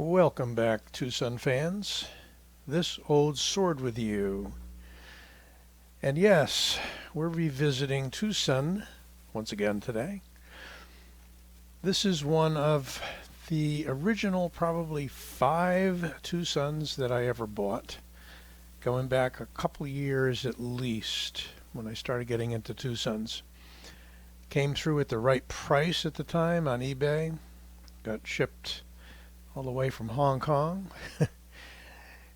Welcome back, TwoSun fans. This old sword with you. And yes, we're revisiting TwoSun once again today. This is one of the original probably 5 TwoSuns that I ever bought, going back a couple years at least when I started getting into TwoSuns. Came through at the right price at the time on eBay, got shipped all the way from Hong Kong.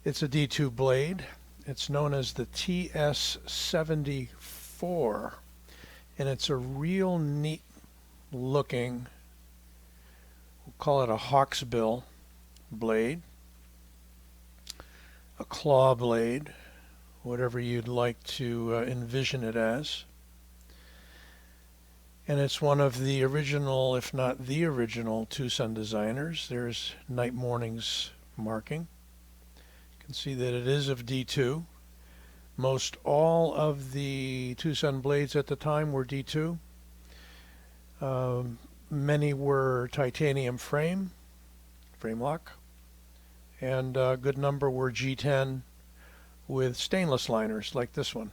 It's a D2 blade. It's known as the TS74, and it's a real neat looking, we'll call it a hawksbill blade, a claw blade, whatever you'd like to envision it as. And it's one of the original, if not the original, TwoSun designers. There's Night Morning's marking. You can see that it is of D2. Most all of the TwoSun blades at the time were D2. Many were titanium frame lock, and a good number were G10 with stainless liners like this one.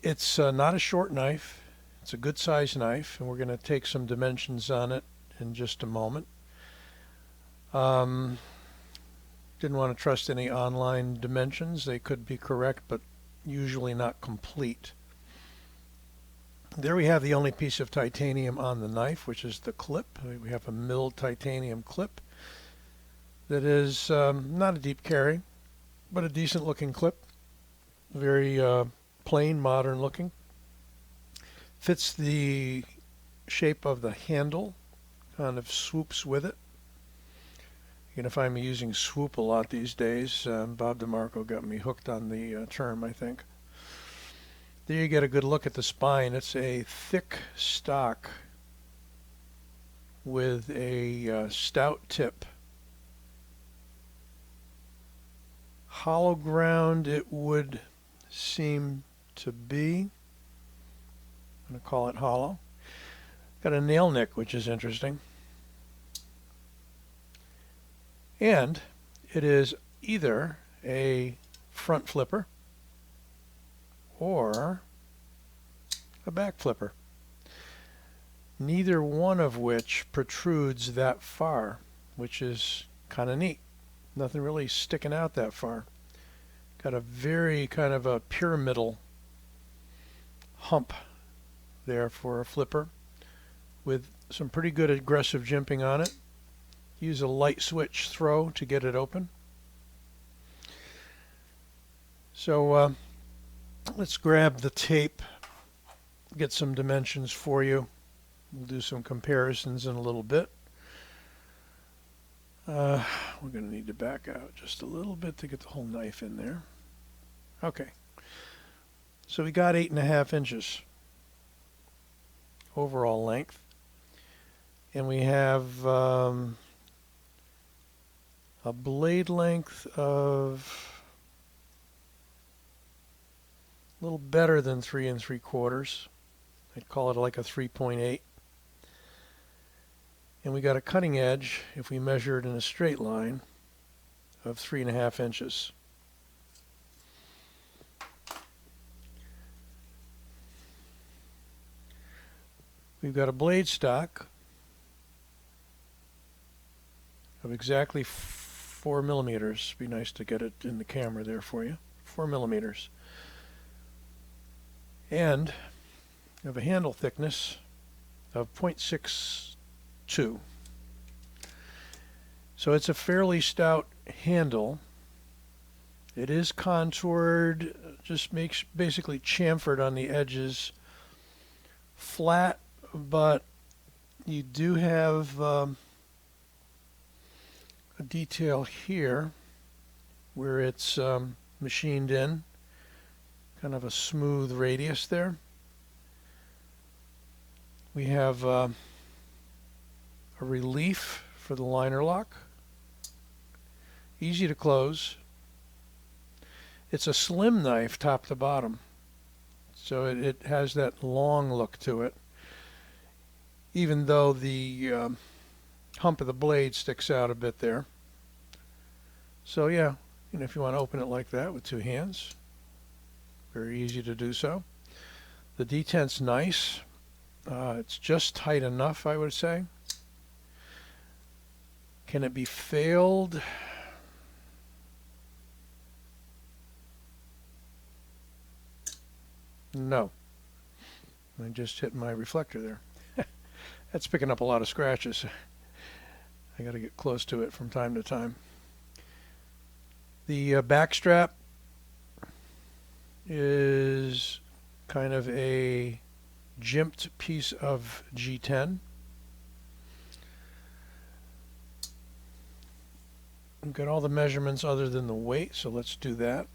It's not a short knife. It's a good size knife, and we're going to take some dimensions on it in just a moment. Didn't want to trust any online dimensions. They could be correct, but usually not complete. There we have the only piece of titanium on the knife, which is the clip. We have a milled titanium clip that is not a deep carry, but a decent looking clip. Very plain, modern looking. Fits the shape of the handle, kind of swoops with it. You're going to find me using swoop a lot these days. Bob DeMarco got me hooked on the term, I think. There you get a good look at the spine. It's a thick stock with a stout tip. Hollow ground it would seem to be. I'm going to call it hollow. Got a nail nick, which is interesting. And it is either a front flipper or a back flipper. Neither one of which protrudes that far, which is kind of neat. Nothing really sticking out that far. Got a very kind of a pyramidal hump there for a flipper with some pretty good aggressive jimping on it. Use a light switch throw to get it open. So let's grab the tape, get some dimensions for you. We'll do some comparisons in a little bit. We're going to need to back out just a little bit to get the whole knife in there. Okay, so we got 8.5 inches overall length, and we have a blade length of a little better than 3 3/4. I'd call it like a 3.8. And we got a cutting edge, if we measure it in a straight line, of 3.5 inches. We've got a blade stock of exactly 4 millimeters. Be nice to get it in the camera there for you. 4 millimeters. And we have a handle thickness of 0.62. So it's a fairly stout handle. It is contoured, just makes basically chamfered on the edges, flat, but you do have a detail here where it's machined in, kind of a smooth radius there. We have a relief for the liner lock, easy to close. It's a slim knife top to bottom, so it has that long look to it, even though the hump of the blade sticks out a bit there. So yeah, if you want to open it like that with two hands, very easy to do so. The detent's nice. It's just tight enough, I would say. Can it be failed? No. I just hit my reflector there. That's picking up a lot of scratches. I got to get close to it from time to time. The back strap is kind of a jimped piece of G10. We've got all the measurements other than the weight, so let's do that.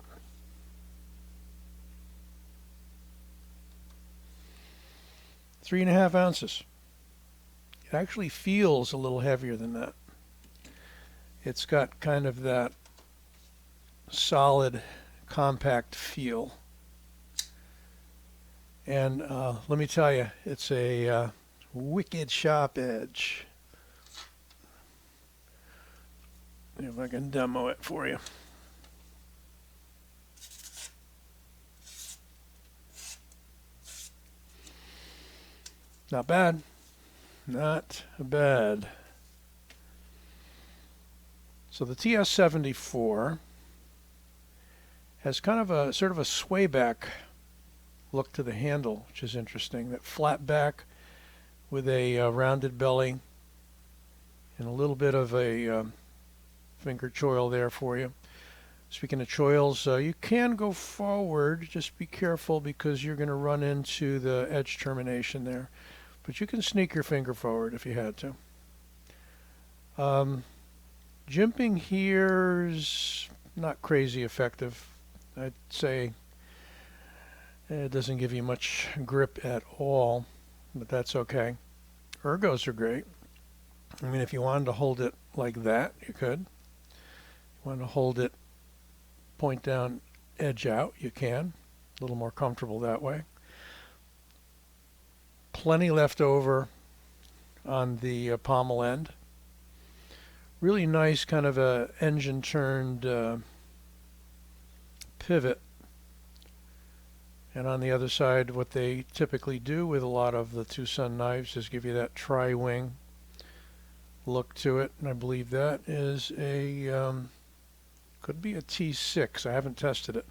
Three and a half ounces. It actually feels a little heavier than that. It's got kind of that solid, compact feel. And let me tell you, it's a wicked sharp edge. If I can demo it for you. Not bad. Not bad. So the TS74 has kind of a sort of a sway back look to the handle, which is interesting. That flat back with a rounded belly and a little bit of a finger choil there for you. Speaking of choils, you can go forward. Just be careful because you're going to run into the edge termination there. But you can sneak your finger forward if you had to. Jimping here's not crazy effective. I'd say it doesn't give you much grip at all, but that's okay. Ergos are great. I mean, if you wanted to hold it like that, you could. If you wanted to hold it point down, edge out, you can. A little more comfortable that way. Plenty left over on the pommel end. Really nice kind of a engine turned pivot. And on the other side, what they typically do with a lot of the TwoSun knives is give you that tri-wing look to it. And I believe that is a, could be a T6. I haven't tested it.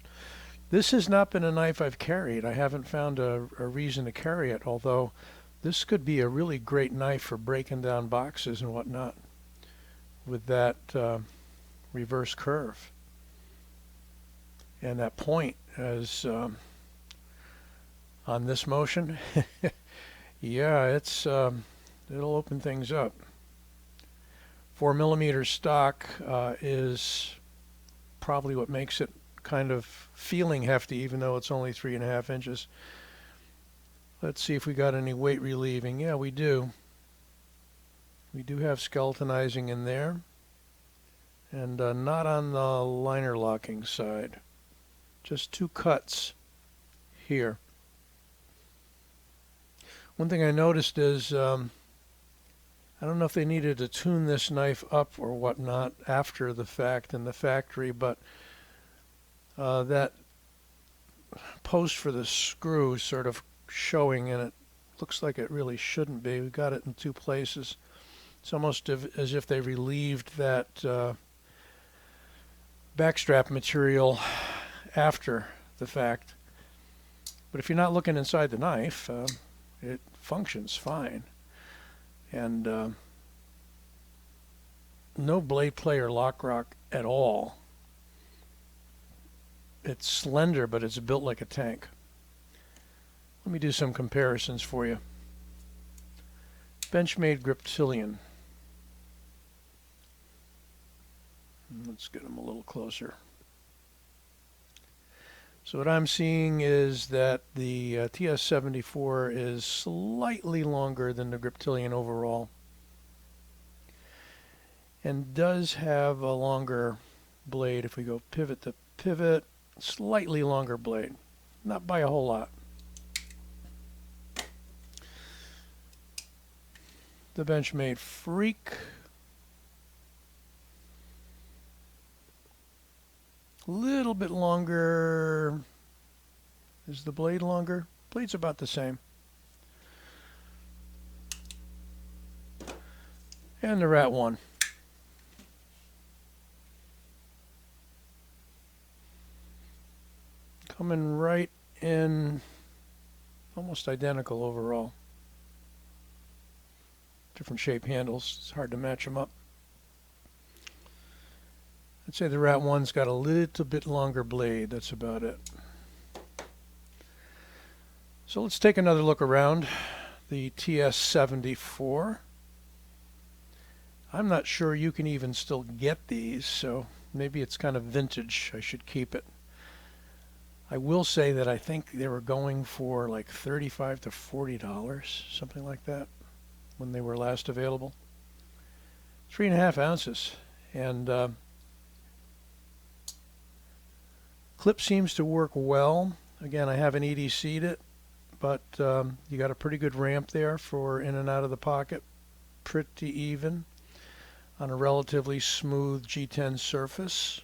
This has not been a knife I've carried. I haven't found a reason to carry it, although this could be a really great knife for breaking down boxes and whatnot with that reverse curve. And that point as on this motion, yeah, it's it'll open things up. 4mm stock is probably what makes it kind of feeling hefty, even though it's only 3.5 inches. Let's see if we got any weight relieving. Yeah, we do. We do have skeletonizing in there, and not on the liner locking side. Just 2 cuts here. One thing I noticed is I don't know if they needed to tune this knife up or whatnot after the fact in the factory, but that post for the screw is sort of showing, and it looks like it really shouldn't be. We've got it in 2 places. It's almost as if they relieved that backstrap material after the fact. But if you're not looking inside the knife, it functions fine. And no blade play or lock rock at all. It's slender, but it's built like a tank. Let me do some comparisons for you. Benchmade Griptilian. Let's get them a little closer. So what I'm seeing is that the TS74 is slightly longer than the Griptilian overall, and does have a longer blade. If we go pivot to pivot, slightly longer blade, not by a whole lot. The Benchmade Freak, A little bit longer. Is the blade longer? Blade's about the same. And the Rat 1. Coming right in, almost identical overall. Different shape handles, it's hard to match them up. I'd say the Rat 1's got a little bit longer blade, that's about it. So let's take another look around the TS74. I'm not sure you can even still get these, so maybe it's kind of vintage. I should keep it. I will say that I think they were going for like $35 to $40, something like that, when they were last available. 3.5 ounces. And clip seems to work well. Again, I haven't EDC'd it, but you got a pretty good ramp there for in and out of the pocket. Pretty even on a relatively smooth G10 surface.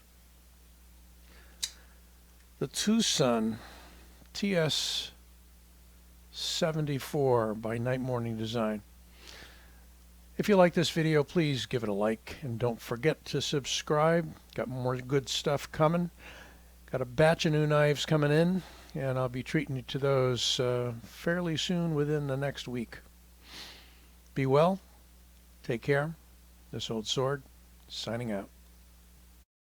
The TwoSun TS74 by Night Morning Design. If you like this video, please give it a like, and don't forget to subscribe. Got more good stuff coming. Got a batch of new knives coming in, and I'll be treating you to those fairly soon, within the next week. Be well. Take care. This Old Sword, signing out.